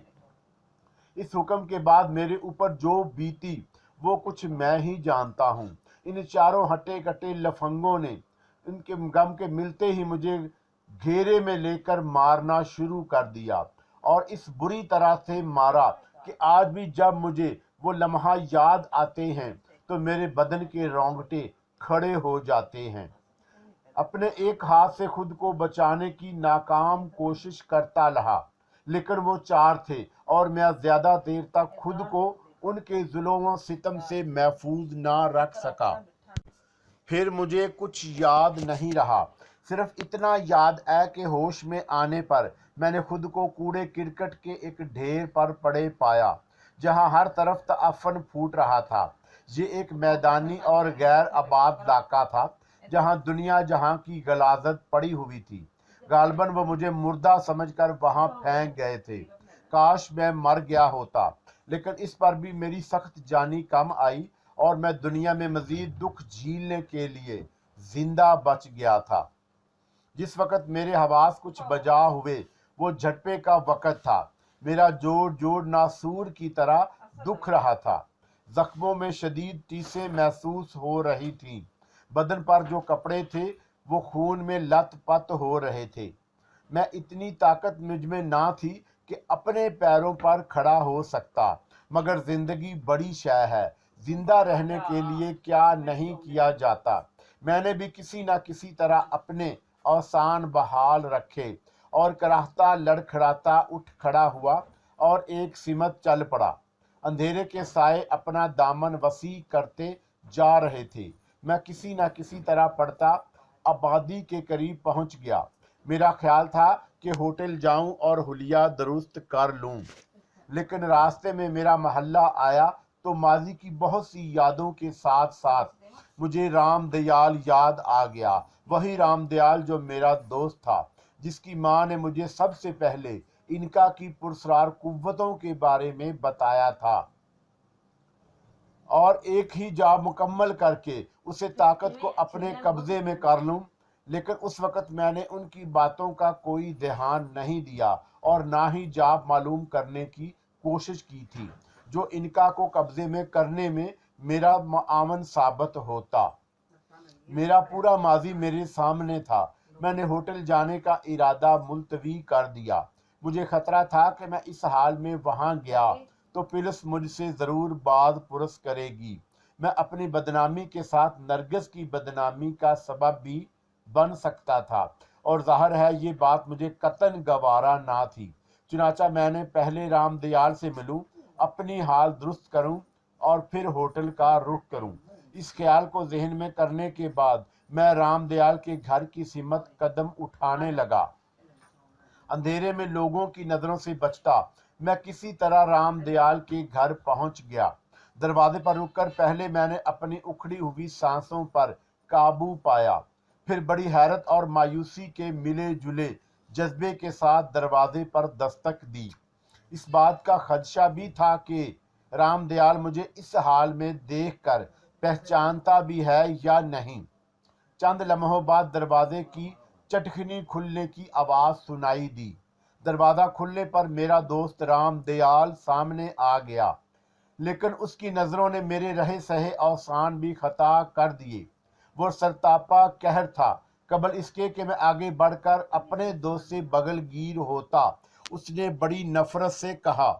इस हुक्म के बाद मेरे ऊपर जो बीती वो कुछ मैं ही जानता हूँ। इन चारों हटे कटे लफंगों ने इनके गम के मिलते ही मुझे घेरे में लेकर मारना शुरू कर दिया, और इस बुरी तरह से मारा कि आज भी जब मुझे वो लम्हा याद आते हैं तो मेरे बदन के रोंगटे खड़े हो जाते हैं। अपने एक हाथ से खुद को बचाने की नाकाम कोशिश करता रहा, लेकिन वो चार थे और मैं ज़्यादा देर तक खुद को उनके जुल्म सितम से महफूज ना रख सका। फिर मुझे कुछ याद नहीं रहा, सिर्फ इतना याद है कि होश में आने पर मैंने खुद को कूड़े किरकट के एक ढेर पर पड़े पाया, जहां हर तरफ तअफ़न फूट रहा था। ये एक मैदानी और गैर आबाद इलाका था, जहां दुनिया जहां की गलाजत पड़ी हुई थी। गालबन वो मुझे मुर्दा समझकर वहां फेंक गए थे। काश मैं मर गया होता, लेकिन इस पर भी मेरी सख्त जानी कम आई और मैं दुनिया में मजीद दुख झीलने के लिए जिंदा बच गया था। जिस वक़्त मेरे हवास कुछ बजा हुए, वो झटपे का वक़्त था। मेरा जोड़ जोड़ नासूर की तरह दुख रहा था। जख्मों में शदीद टीसें महसूस हो रही थीं। बदन पर जो कपड़े थे वो खून में लत-पत हो रहे थे। मैं इतनी ताकत मुझ में ना थी कि अपने पैरों पर खड़ा हो सकता, मगर जिंदगी बड़ी शय है। जिंदा रहने के लिए क्या नहीं किया जाता। मैंने भी किसी न किसी तरह अपने औसान बहाल रखे और कराहता लड़खड़ाता उठ खड़ा हुआ और एक सिमत चल पड़ा। अंधेरे के साए अपना दामन वसी करते जा रहे थे। मैं किसी न किसी तरह पड़ता आबादी के करीब पहुंच गया। मेरा ख्याल था कि होटल जाऊं और हुलिया दुरुस्त कर लूं, लेकिन रास्ते में मेरा मोहल्ला आया तो माजी की बहुत सी यादों के साथ साथ मुझे राम दयाल याद आ गया। वही राम दयाल जो मेरा दोस्त था, जिसकी माँ ने मुझे सबसे पहले इनका की पुरस्कार कुव्वतों के बारे में बताया था, और एक ही जाब मुकम्मल करके उसे ताकत को अपने कब्जे में कर लूं। लेकिन उस वक़्त मैंने उनकी बातों का कोई ध्यान नहीं दिया और ना ही जाब मालूम करने की कोशिश की थी, जो इनका को कब्जे में करने में मेरा मुआवन साबित होता। मेरा पूरा माजी मेरे सामने था। मैंने होटल जाने का इरादा मुलतवी कर दिया। मुझे खतरा था कि मैं इस हाल में वहां गया तो पुलिस मुझसे ज़रूर बात पुरस करेगी। मैं अपनी बदनामी के साथ नरगिस की बदनामी का सबब भी बन सकता था, और ज़ाहिर है ये बात मुझे कतन गवारा ना थी। चुनाचा मैंने पहले राम दयाल से मिलूं, अपनी हाल दुरुस्त करूं और फिर होटल का रुख करूं। इस ख्याल को जहन में करने के बाद मैं राम दयाल के घर की सिमत कदम उठाने लगा। अंधेरे में लोगों की नजरों से बचता मैं किसी तरह राम दयाल के घर पहुंच गया। दरवाजे पर रुककर पहले मैंने अपनी उखड़ी हुई सांसों पर काबू पाया, फिर बड़ी हैरत और मायूसी के मिले जुले जज्बे के साथ दरवाजे पर दस्तक दी। इस बात का खदशा भी था कि राम दयाल मुझे इस हाल में देखकर पहचानता भी है या नहीं। चंद लम्हों बाद दरवाजे की चटखनी खुलने की आवाज सुनाई दी। दरवाजा खुलने पर मेरा दोस्त राम दयाल सामने आ गया, लेकिन उसकी नजरों ने मेरे रहे सहे अहसान भी खता कर दिए। वो सरतापा कहर था। कबल इसके कि मैं आगे बढ़कर अपने दोस्त से बगलगीर होता, उसने बड़ी नफरत से कहा,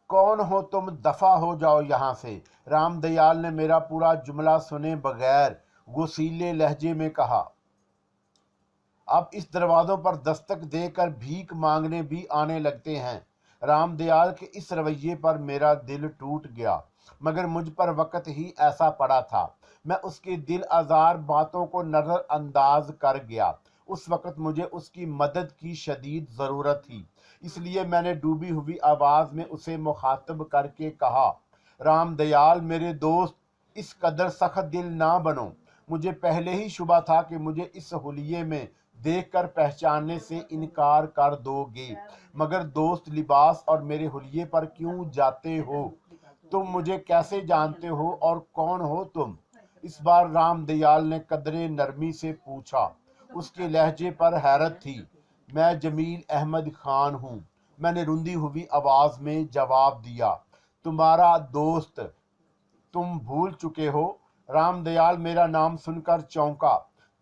कौन हो तुम, दफा हो जाओ यहाँ से। राम दयाल ने मेरा पूरा जुमला सुने बगैर गुस्सीले लहजे में कहा, अब इस दरवाजों पर दस्तक देकर भीख मांगने भी आने लगते हैं। राम दयाल के इस रवैये पर मेरा दिल टूट गया, मगर मुझ पर वक्त ही ऐसा पड़ा था। मैं उसकी दिल आज़ार बातों को नज़रअंदाज कर गया। उस वक्त मुझे उसकी मदद की शदीद ज़रूरत थी, इसलिए मैंने डूबी हुई आवाज़ में उसे मुखातब करके कहा, राम दयाल मेरे दोस्त, इस कदर सख्त दिल ना बनो। मुझे पहले ही शुबा था कि मुझे इस हुलिये में देखकर पहचानने से इनकार कर दोगे, मगर दोस्त लिबास और मेरे हुलिये पर क्यों जाते हो? तुम मुझे कैसे जानते हो और कौन हो तुम? इस बार राम दयाल ने कदरे नरमी से पूछा। उसके लहजे पर हैरत थी। मैं जमील अहमद खान हूँ, मैंने रुंधी हुई आवाज में जवाब दिया। तुम्हारा दोस्त, तुम भूल चुके हो? राम दयाल मेरा नाम सुनकर चौंका।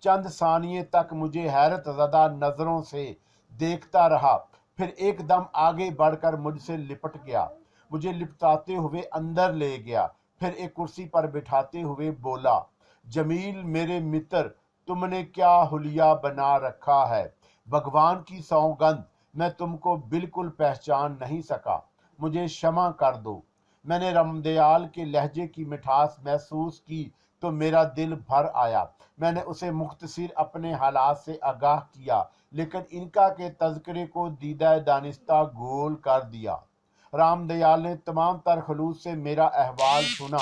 चंद सानिये तक मुझे हैरत ज़दा नजरों से देखता रहा, फिर एकदम आगे बढ़कर मुझसे लिपट गया। मुझे लिपटाते हुए अंदर ले गया, फिर एक कुर्सी पर बिठाते हुए बोला, जमील मेरे मित्र, तुमने क्या हुलिया बना रखा है। भगवान की सौगंध, मैं तुमको बिल्कुल पहचान नहीं सका, मुझे क्षमा कर दो। मैंने रामदयाल के लहजे की मिठास महसूस की तो मेरा दिल भर आया। मैंने उसे मुख्तसिर अपने हालात से आगाह किया, लेकिन इनका के तज़किरे को दीदा दानिस्ता गोल कर दिया। राम दयाल ने तमाम तर खलूस से मेरा अहवाल सुना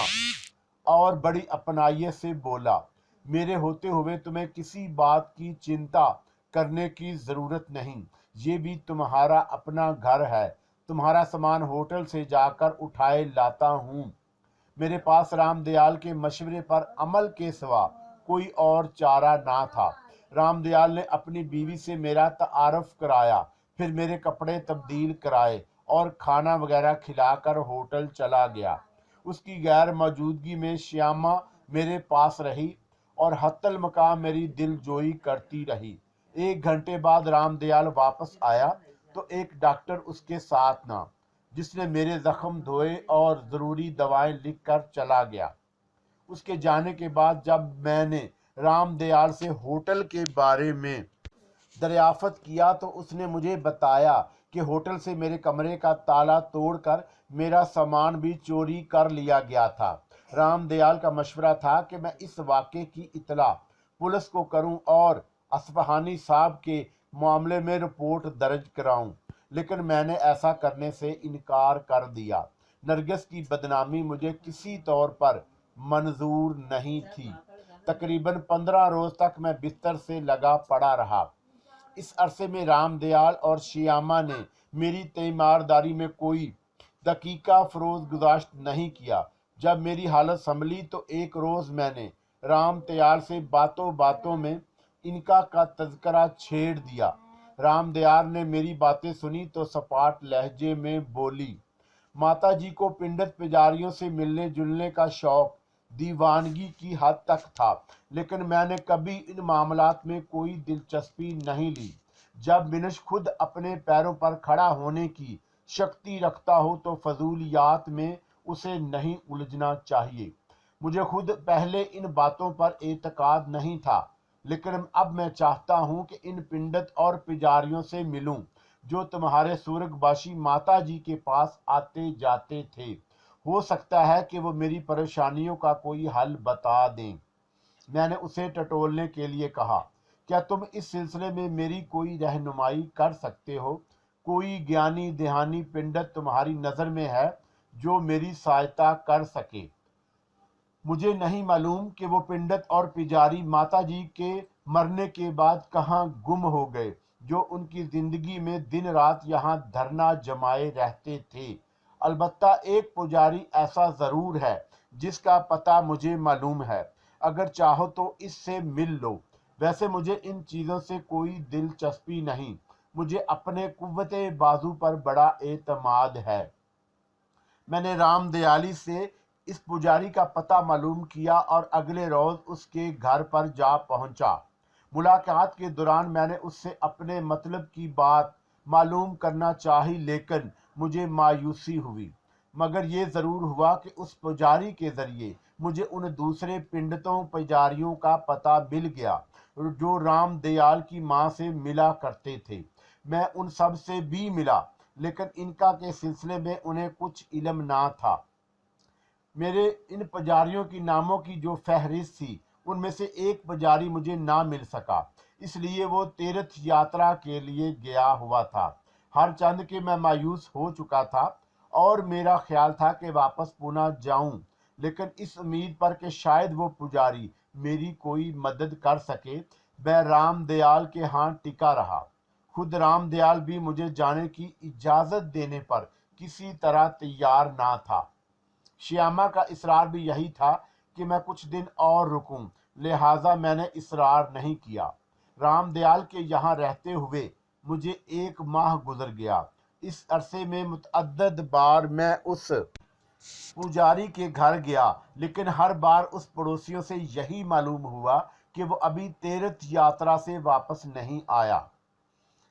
और बड़ी अपनाइयत से बोला, मेरे होते हुए तुम्हें किसी बात की चिंता करने की ज़रूरत नहीं। ये भी तुम्हारा अपना घर है। तुम्हारा सामान होटल से जाकर उठाए लाता हूँ। मेरे पास राम दयाल के मशवरे पर अमल के सिवा कोई और चारा ना था। राम दयाल ने अपनी बीवी से मेरा तारुफ कराया, फिर मेरे कपड़े तब्दील कराए और खाना वगैरह खिलाकर होटल चला गया। उसकी गैर मौजूदगी में श्यामा मेरे पास रही और हत्तल मकाम मेरी दिलजोई करती रही। 1 घंटे बाद राम दयाल वापस आया तो एक डॉक्टर उसके साथ ना, जिसने मेरे जख्म धोए और ज़रूरी दवाएं लिख कर चला गया। उसके जाने के बाद जब मैंने राम दयाल से होटल के बारे में दरियाफ़त किया तो उसने मुझे बताया कि होटल से मेरे कमरे का ताला तोड़कर मेरा सामान भी चोरी कर लिया गया था। राम दयाल का मशवरा था कि मैं इस वाक़े की इतला पुलिस को करूं और असफहानी साहब के मामले में रिपोर्ट दर्ज कराऊं, लेकिन मैंने ऐसा करने से इनकार कर दिया। नरगिस की बदनामी मुझे किसी तौर पर मंजूर नहीं थी। तकरीबन 15 रोज तक मैं बिस्तर से लगा पड़ा रहा। इस अरसे में राम दयाल और श्यामा ने मेरी तीमारदारी में कोई दकीका फरोज गुजाश्त नहीं किया। जब मेरी हालत संभली तो एक रोज़ मैंने राम दयाल से बातों बातों में इनका का तज़करा छेड़ दिया। राम दयाल ने मेरी बातें सुनी तो सपाट लहजे में बोली, माता जी को पिंडत पुजारियों से मिलने जुलने का शौक दीवानगी की हद तक था, लेकिन मैंने कभी इन मामलात में कोई दिलचस्पी नहीं ली। जब मिनश खुद अपने पैरों पर खड़ा होने की शक्ति रखता हो तो फजूलियात में उसे नहीं उलझना चाहिए। मुझे खुद पहले इन बातों पर एतकाद नहीं था, लेकिन अब मैं चाहता हूँ कि इन पिंडत और पुजारियों से मिलूं जो तुम्हारे स्वर्गवासी माता जी के पास आते जाते थे। हो सकता है कि वो मेरी परेशानियों का कोई हल बता दें। मैंने उसे टटोलने के लिए कहा, क्या तुम इस सिलसिले में मेरी कोई रहनुमाई कर सकते हो? कोई ज्ञानी देहानी पिंडत तुम्हारी नज़र में है जो मेरी सहायता कर सके? मुझे नहीं मालूम कि वो पिंडत और पुजारी माता जी के मरने के बाद कहाँ गुम हो गए, जो उनकी जिंदगी में दिन रात यहाँ धरना जमाए रहते थे। अलबत्ता एक पुजारी ऐसा ज़रूर है जिसका पता मुझे मालूम है। अगर चाहो तो इससे मिल लो। वैसे मुझे इन चीज़ों से कोई दिलचस्पी नहीं। मुझे अपने कुव्वते बाजू पर बड़ा एतमाद है। मैंने राम दयाली से इस पुजारी का पता मालूम किया और अगले रोज उसके घर पर जा पहुंचा। मुलाकात के दौरान मैंने उससे अपने मतलब की बात मालूम करना चाही, लेकिन मुझे मायूसी हुई। मगर ये ज़रूर हुआ कि उस पुजारी के ज़रिए मुझे उन दूसरे पिंडतों पुजारियों का पता मिल गया जो राम दयाल की माँ से मिला करते थे। मैं उन सब से भी मिला, लेकिन इनका के सिलसिले में उन्हें कुछ इल्म ना था। मेरे इन पुजारियों की नामों की जो फहरिस्त थी, उनमें से एक पुजारी मुझे ना मिल सका, इसलिए वो तीर्थ यात्रा के लिए गया हुआ था। हर चंद के मैं मायूस हो चुका था और मेरा ख्याल था कि वापस पुणे जाऊं, लेकिन इस उम्मीद पर कि शायद वो पुजारी मेरी कोई मदद कर सके, मैं राम दयाल के यहाँ टिका रहा। खुद राम दयाल भी मुझे जाने की इजाज़त देने पर किसी तरह तैयार ना था। श्यामा का इसरार भी यही था कि मैं कुछ दिन और रुकूं, लिहाजा मैंने इसरार नहीं किया। राम दयाल के यहाँ रहते हुए मुझे 1 माह गुजर गया। इस अरसे में मुतअद्दिद बार मैं उस पुजारी के घर गया, लेकिन हर बार उस पड़ोसियों से यही मालूम हुआ कि वो अभी तीर्थ यात्रा से वापस नहीं आया।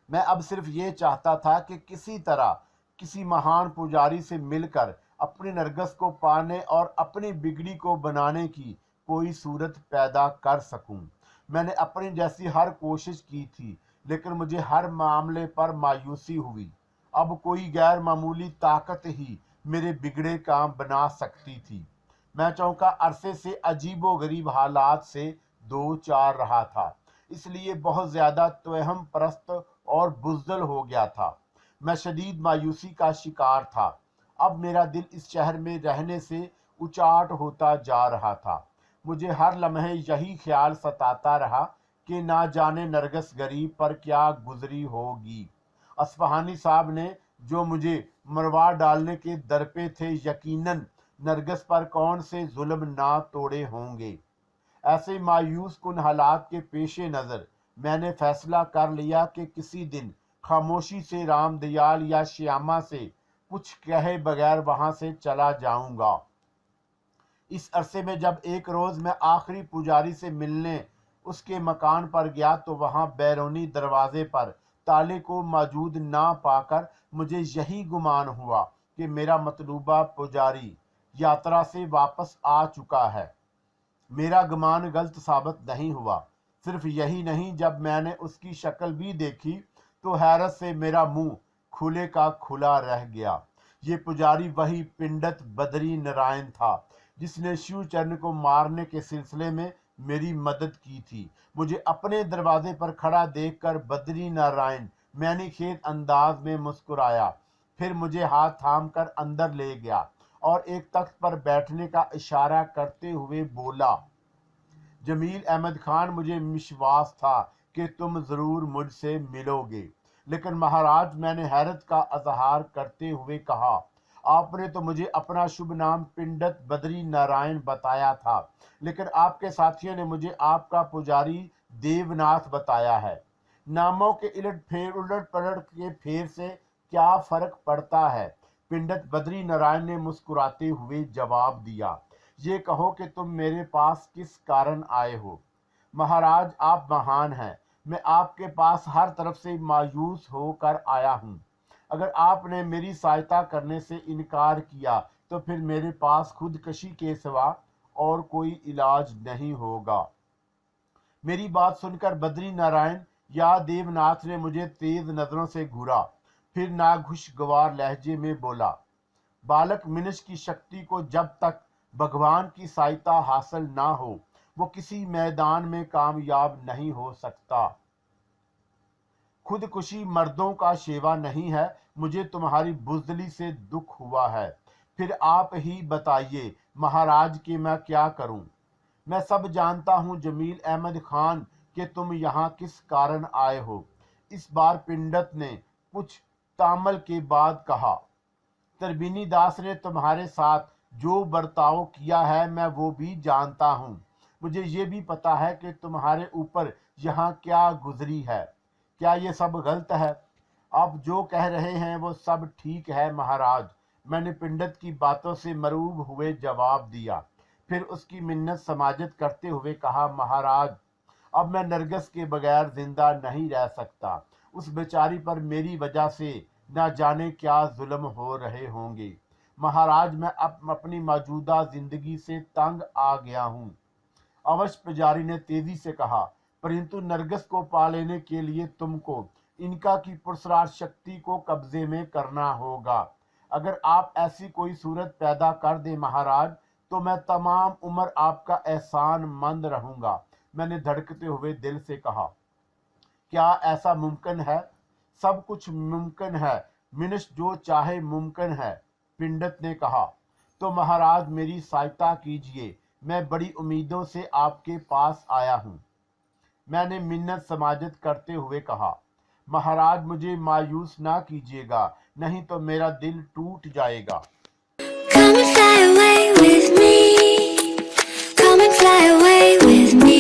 मैं अब सिर्फ ये चाहता था कि किसी तरह किसी महान पुजारी से मिलकर अपनी नरगिस को पाने और अपनी बिगड़ी को बनाने की कोई सूरत पैदा कर सकूं। मैंने अपनी जैसी हर कोशिश की थी, लेकिन मुझे हर मामले पर मायूसी हुई। अब कोई गैर मामूली ताकत ही मेरे बिगड़े काम बना सकती थी। मैं चौंका अरसे से अजीबो गरीब हालात से दो चार रहा था, इसलिए बहुत ज़्यादा तोहम परस्त और बुज़दिल हो गया था। मैं शदीद मायूसी का शिकार था। अब मेरा दिल इस शहर में रहने से उचाट होता जा रहा था। मुझे हर लम्हे यही ख्याल सताता रहा कि ना जाने नरगिस गरीब पर क्या गुजरी होगी। अस्फहानी साहब ने जो मुझे मरवा डालने के दरपे थे, यकीनन नरगिस पर कौन से जुल्म ना तोड़े होंगे। ऐसे मायूस कुन हालात के पेश नज़र मैंने फैसला कर लिया कि किसी दिन खामोशी से राम दयाल या श्यामा से कुछ कहे बगैर वहां से चला जाऊंगा। इस अरसे में जब एक रोज मैं आखिरी पुजारी से मिलने उसके मकान पर गया तो वहां बैरूनी दरवाजे पर ताले को मौजूद ना पाकर मुझे यही गुमान हुआ कि मेरा मतलूबा पुजारी यात्रा से वापस आ चुका है। मेरा गुमान गलत साबित नहीं हुआ। सिर्फ यही नहीं, जब मैंने उसकी शक्ल भी देखी तो हैरत से मेरा मुंह खुले का खुला रह गया। ये पुजारी वही पिंडत बद्री नारायण था जिसने शिवचरण को मारने के सिलसिले में मेरी मदद की थी। मुझे अपने दरवाजे पर खड़ा देखकर बद्री नारायण मैंने खेत अंदाज में मुस्कुराया, फिर मुझे हाथ थाम कर अंदर ले गया और एक तख्त पर बैठने का इशारा करते हुए बोला, जमील अहमद खान, मुझे विश्वास था कि तुम ज़रूर मुझसे मिलोगे। लेकिन महाराज, मैंने हैरत का इजहार करते हुए कहा, आपने तो मुझे अपना शुभ नाम पिंडत बद्री नारायण बताया था, लेकिन आपके साथियों ने मुझे आपका पुजारी देवनाथ बताया है। नामों के उलट पलट के फेर से क्या फर्क पड़ता है? पिंडत बद्री नारायण ने मुस्कुराते हुए जवाब दिया, ये कहो कि तुम मेरे पास किस कारण आए हो। महाराज आप महान हैं, मैं आपके पास हर तरफ से मायूस होकर आया हूँ। अगर आपने मेरी सहायता करने से इनकार किया तो फिर मेरे पास खुदकशी के सिवा और कोई इलाज नहीं होगा। मेरी बात सुनकर बद्री नारायण या देवनाथ ने मुझे तेज नजरों से घूरा, फिर नाखुशगवार लहजे में बोला, बालक मिनश की शक्ति को जब तक भगवान की सहायता हासिल ना हो वो किसी मैदान में कामयाब नहीं हो सकता। खुदकुशी मर्दों का शेवा नहीं है, मुझे तुम्हारी बुज़दिली से दुख हुआ है। फिर आप ही बताइए महाराज कि मैं क्या करूं। मैं सब जानता हूं जमील अहमद खान कि तुम यहाँ किस कारण आए हो। इस बार पिंडत ने कुछ तामल के बाद कहा, तरबीनी दास ने तुम्हारे साथ जो बर्ताव किया है मैं वो भी जानता हूँ। मुझे ये भी पता है कि तुम्हारे ऊपर यहाँ क्या गुजरी है। क्या ये सब गलत है? आप जो कह रहे हैं वो सब ठीक है महाराज, मैंने पिंडत की बातों से मरूब हुए जवाब दिया। फिर उसकी मिन्नत समाजत करते हुए कहा, महाराज अब मैं नरगिस के बगैर जिंदा नहीं रह सकता। उस बेचारी पर मेरी वजह से न जाने क्या जुल्म हो रहे होंगे। महाराज मैं अब अपनी मौजूदा जिंदगी से तंग आ गया हूँ। अवश्य पुजारी ने तेजी से कहा, परंतु नरगिस को पा लेने के लिए तुमको इनका की पुरस्कार शक्ति को कब्जे में करना होगा। अगर आप ऐसी कोई सूरत पैदा कर दे महाराज तो मैं तमाम उम्र आपका एहसान मंद रहूंगा। मैंने धड़कते हुए दिल से कहा, क्या ऐसा मुमकिन है? सब कुछ मुमकिन है मिनश, जो चाहे मुमकिन है। पिंडत ने कहा, तो महाराज मेरी सहायता कीजिए, मैं बड़ी उम्मीदों से आपके पास आया हूँ। मैंने मिन्नत समाजत करते हुए कहा, महाराज मुझे मायूस ना कीजिएगा, नहीं तो मेरा दिल टूट जाएगा। Come and fly away with me. Come and fly away with me.